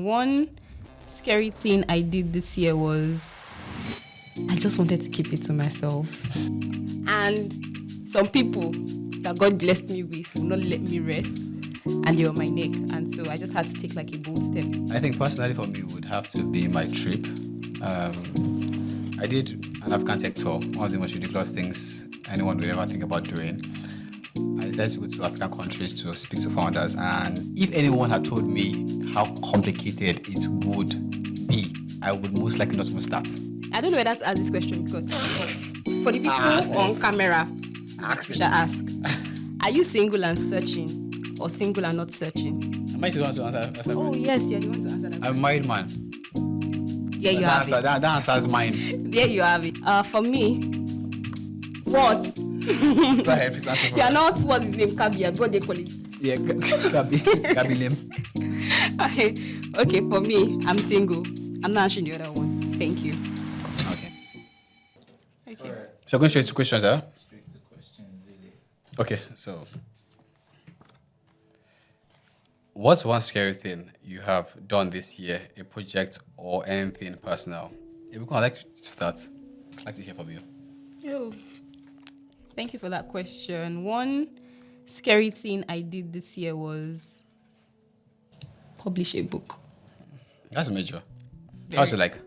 One scary thing I did this year was I just wanted to keep it to myself. And some people that God blessed me with will not let me rest. And they were on my neck. And so I just had to take like a bold step. I think personally for me would have to be my trip. I did an African tech tour, one of the most ridiculous things anyone would ever think about doing. I decided to go to African countries to speak to founders, and if anyone had told me how complicated it would be, I would most likely not even start. I don't know whether to ask this question because for the people on camera, I should ask. Are you single and searching or single and not searching? Am I the one to answer? Oh, yes, you're the one to answer that. I'm a married man. There you have it. That answers mine. There you have it. For me, what? Go ahead, please answer for You're us. not, what's his name? Kabi, what they call it? Yeah, Gabi Lim. Okay, for me, I'm single. I'm not answering the other one. Thank you. Okay. Okay. Alright. So going straight to questions, huh? Straight to questions, Zili. Okay, so what's one scary thing you have done this year, a project or anything personal? Ibukun, I'd like to start. I'd like to hear from you. Oh, thank you for that question. One scary thing I did this year was publish a book. That's major. Very. How's it like?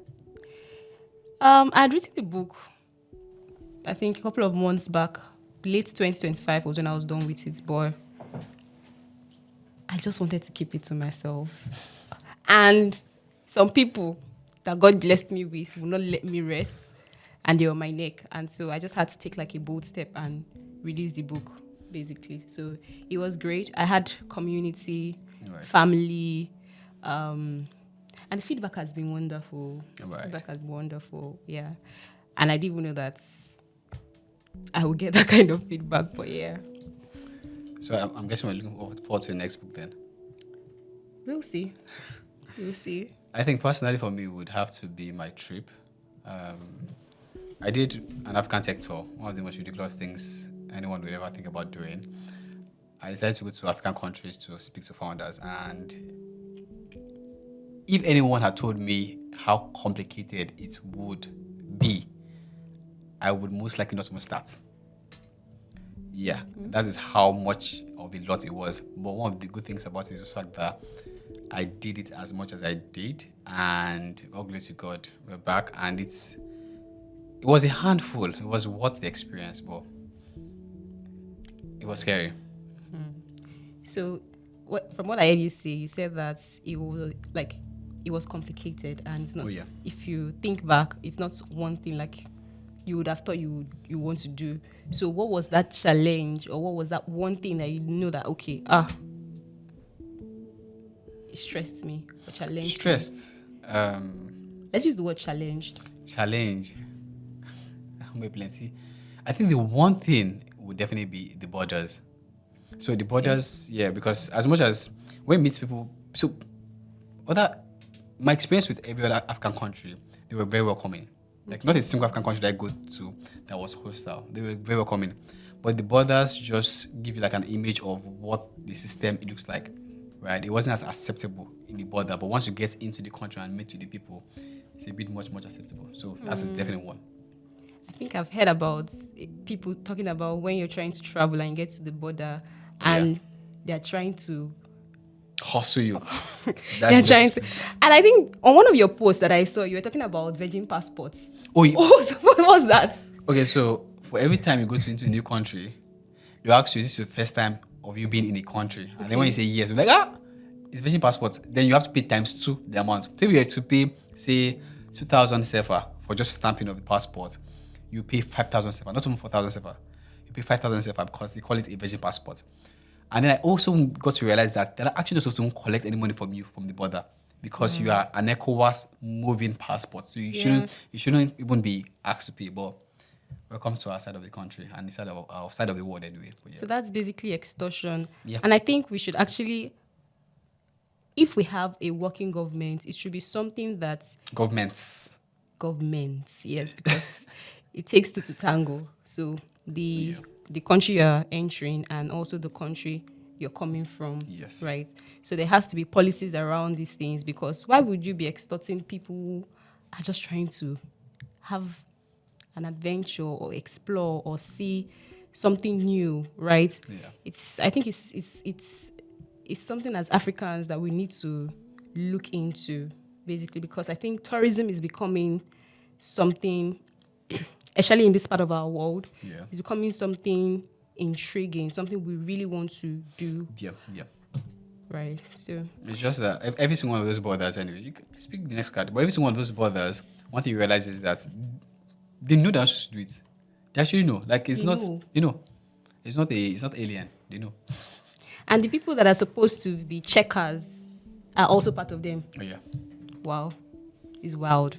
I had written the book, I think a couple of months back. Late 2025 was when I was done with it, but I just wanted to keep it to myself. And some people that God blessed me with will not let me rest, and they were on my neck. And so I just had to take like a bold step and release the book, basically. So it was great. I had community, Right. family, and the feedback has been wonderful. Right. Feedback has been wonderful, yeah. And I didn't even know that I would get that kind of feedback, but yeah. So I'm guessing we're looking forward to the next book then. We'll see. We'll see. I think personally for me would have to be my trip. I did an African tech tour, one of the most ridiculous things anyone would ever think about doing. I decided to go to African countries to speak to founders, and if anyone had told me how complicated it would be, I would most likely not even start. Yeah, that is how much of a lot it was. But one of the good things about it is the fact that I did it as much as I did, and all glory to God, we're back, and it was a handful. It was worth the experience, but it was scary. So, from what I heard you say, you said that it was complicated, and it's not. Oh, yeah. If you think back, it's not one thing like you would have thought you want to do. So, what was that challenge, or what was that one thing that you know that it stressed me or challenged? Stressed. Let's use the word challenged. Challenge. Maybe plenty. I think the one thing would definitely be the borders. So the borders, yeah, because as much as when we meet people, so my experience with every other African country, they were very welcoming. Like not a single African country that I go to that was hostile. They were very welcoming. But the borders just give you like an image of what the system it looks like, right? It wasn't as acceptable in the border, but once you get into the country and meet with the people, it's a bit much acceptable. So that's definitely one. I think I've heard about people talking about when you're trying to travel and you get to the border and they're trying to Hustle you. they're trying to, and I think on one of your posts that I saw, you were talking about virgin passports. Oh, yeah. What was that? Okay, so for every time you go into a new country, they ask you, is this your first time of you being in a country? And then when you say yes, you're like, it's virgin passport. Then you have to pay times 2 the amount. So if you have to pay, say, 2,000 sefa for just stamping of the passport, you pay 5,000 sefa, not even 4,000 sefa. You pay 5,000 sefa because they call it a virgin passport. And then I also got to realize that they actually just don't collect any money from you from the border because you are an ECOWAS moving passport. So you shouldn't even be asked to pay. But welcome to our side of the country and the side of our side of the world anyway. But yeah. So that's basically extortion. Yeah. And I think we should actually, if we have a working government, it should be something that Governments, yes, because it takes two to tango. So the country you're entering and also the country you're coming from. Yes. Right. So there has to be policies around these things, because why would you be extorting people who are just trying to have an adventure or explore or see something new, right? Yeah. I think it's something as Africans that we need to look into, basically, because I think tourism is becoming something, especially in this part of our world, Yeah. it's becoming something intriguing, something we really want to do, Yeah. Yeah. right? So It's just that every single one of those borders, anyway, you can speak the next card, but every single one of those borders, one thing you realize is that they know that to do it. They actually know. Like, it's They not, know. it's not alien. They know. and the people that are supposed to be checkers are also part of them. Oh, yeah. Wow. It's wild.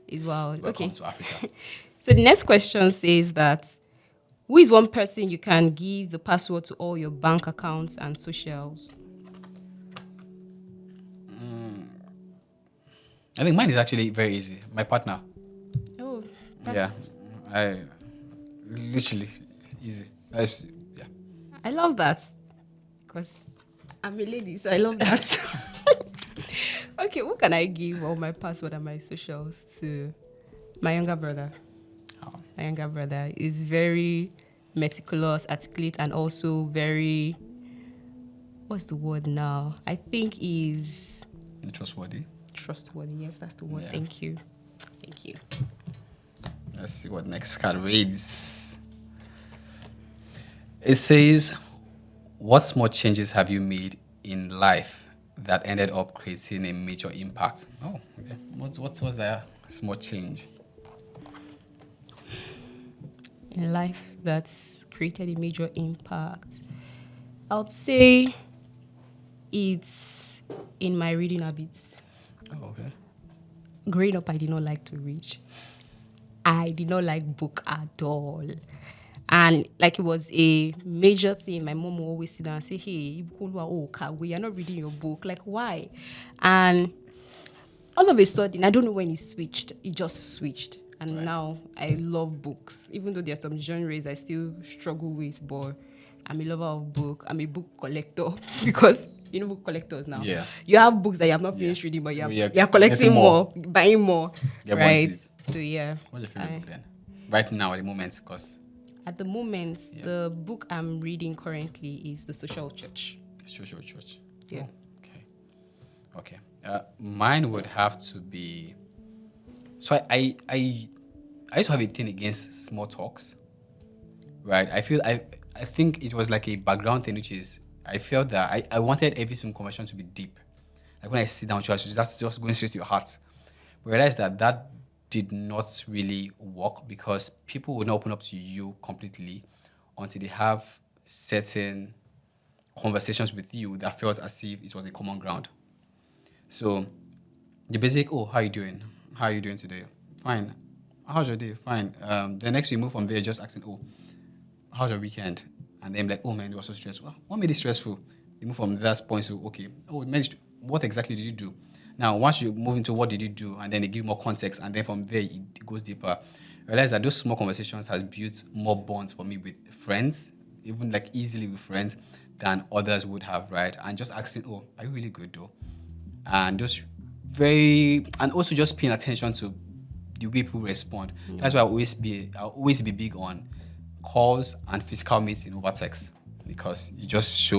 It's wild. Welcome Okay. to Africa. So the next question says that who is one person you can give the password to all your bank accounts and socials? I think mine is actually very easy. My partner. Oh, Yeah. I literally easy. That's, yeah. I love that because I'm a lady, so I love that. Okay, who can I give all my password and my socials to? My younger brother. Oh. My younger brother is very meticulous, articulate, and also very, what's the word now? I think he's Trustworthy. trustworthy. Yes, that's the word. Yeah. Thank you. Thank you. Let's see what next card reads. It says, what small changes have you made in life that ended up creating a major impact? Oh, okay. What was that small change? In life that's created a major impact, I would say it's in my reading habits. Oh, okay. Growing up, I did not like to read. I did not like book at all. And like it was a major thing. My mom would always sit down and say, hey, Ibukun, you're not reading your book. Like, why? And all of a sudden, I don't know when it switched. It just switched. And Right. now I love books. Even though there are some genres I still struggle with, but I'm a lover of book. I'm a book collector because you know book collectors now. Yeah. You have books that you have not Yeah. finished reading, but Yeah, you're collecting getting more, more. buying more. Get more right. into it. So yeah. What's your favorite I- book then? Right now, at the moment, because At the moment, Yeah. the book I'm reading currently is The Social Church. social church. Yeah. Oh, okay. Okay. Mine would have to be. So I used to have a thing against small talks. Right. I think it was like a background thing, which is I felt that I wanted every single conversation to be deep. Like when I sit down with you, that's just going straight to your heart. But I realized that did not really work because people will not open up to you completely until they have certain conversations with you that felt as if it was a common ground. So the basic, oh, how you doing? How are you doing today? Fine. How's your day? Fine. The next you move from there, just asking, oh, how's your weekend? And then like, oh man, it was so stressful. What made it stressful? You move from that point to, okay, oh, it managed, what exactly did you do? Now, once you move into what did you do, and then they give more context, and then from there it goes deeper. I realize that those small conversations has built more bonds for me with friends, even like easily with friends, than others would have, right? And just asking, oh, are you really good though? And just and also just paying attention to the way people respond. That's why I'll always be big on calls and physical meeting over text because it just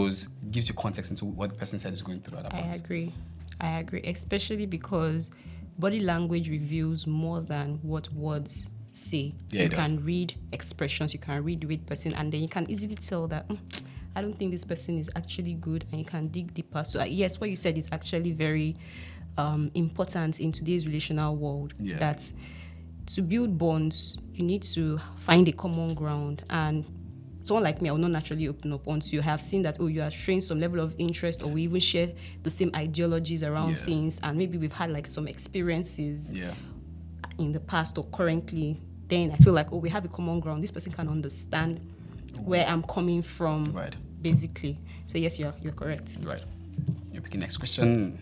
gives you context into what the person said is going through at that point. I agree, especially because body language reveals more than what words say. Yeah, You it does. can read expressions, you can read the way the person, and then you can easily tell that I don't think this person is actually good, and you can dig deeper. So yes, what you said is actually very important in today's relational world. Yeah. That to build bonds, you need to find a common ground, and someone like me, I will not naturally open up once you have seen that, oh, you are showing some level of interest, or we even share the same ideologies around Yeah. things, and maybe we've had like some experiences Yeah. in the past or currently. Then I feel like, oh, we have a common ground. This person can understand where I'm coming from, Right. basically. So yes, you're correct. Right. You're picking next question.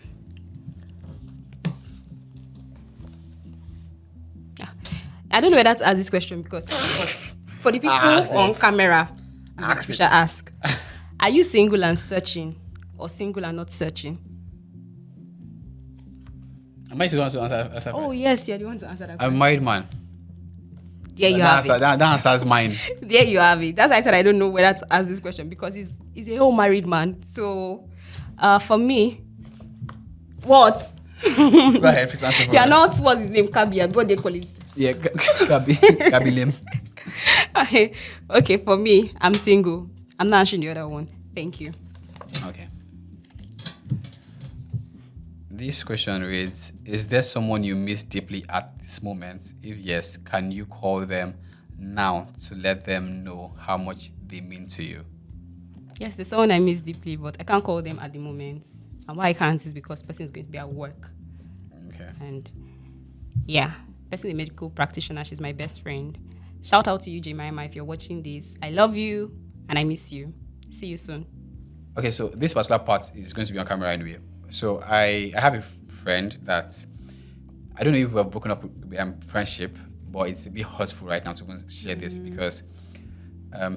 I don't know whether to ask this question because for the people Ask on it. camera, Ask we it. shall ask. Are you single and searching, or single and not searching? Am I the one to answer Oh first? yes, you're the one to answer that I'm a question. married man. There you have it. That answers mine. There you have it. That's why I said I don't know whether to ask this question because he's a whole married man. So, for me, what? Go ahead, please answer for You're us. not what's his name? Kabia. What they call it? Yeah, Gabi Lim. Okay, for me, I'm single. I'm not answering the other one. Thank you. Okay. This question reads: is there someone you miss deeply at this moment? If yes, can you call them now to let them know how much they mean to you? Yes, there's someone I miss deeply, but I can't call them at the moment. And why I can't is because person is going to be at work. Okay. And yeah, person is a medical practitioner. She's my best friend. Shout out to you, Jemima, if you're watching this. I love you and I miss you. See you soon. Okay, so this particular part is going to be on camera anyway. So I have a friend that I don't know if we've broken up friendship, but it's a bit hurtful right now to even share this because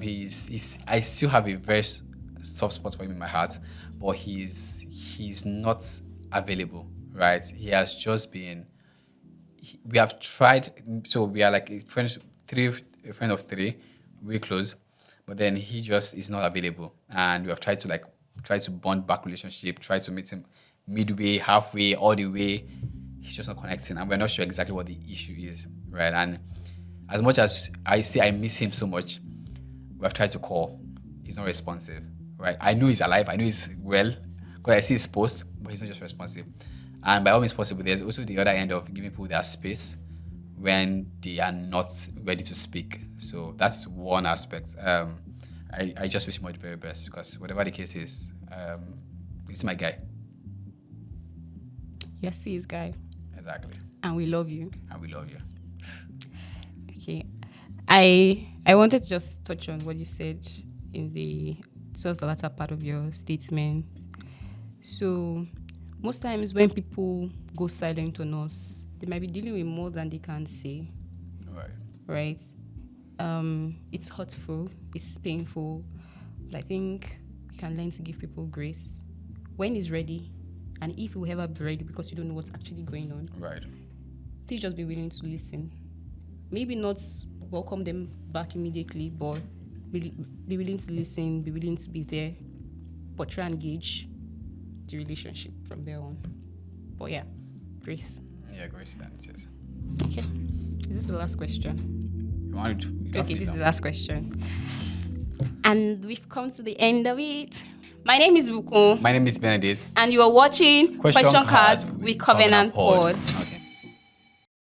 he's I still have a very soft spot for him in my heart, but he's not available, right? He has just been. We have tried, so we are like a friend of three, really close, but then he just is not available, and we have tried to bond back relationship, try to meet him midway, halfway, all the way. He's just not connecting, and we're not sure exactly what the issue is, right? And as much as I say I miss him so much, we have tried to call. He's not responsive, right? I know he's alive. I know he's well because I see his post, but he's not just responsive. And by all means possible, there's also the other end of giving people their space when they are not ready to speak. So that's one aspect. I just wish him all the very best because whatever the case is, he's my guy. Yes, he is, guy. Exactly. And we love you. And we love you. Okay. I wanted to just touch on what you said towards the latter part of your statement. So most times when people go silent on us, they might be dealing with more than they can say. Right? It's hurtful, it's painful, but I think we can learn to give people grace when it's ready, and if you will ever be ready because you don't know what's actually going on. Right. Please just be willing to listen. Maybe not welcome them back immediately, but be willing to listen, be willing to be there, but try and gauge the relationship from there on. But yeah, grace. Yeah, grace then it is. Okay. Is this the last question? Okay, this is the last question. And we've come to the end of it. My name is Ibukun. My name is Benedict. And you are watching Question Cards Cards with Covenant Pod.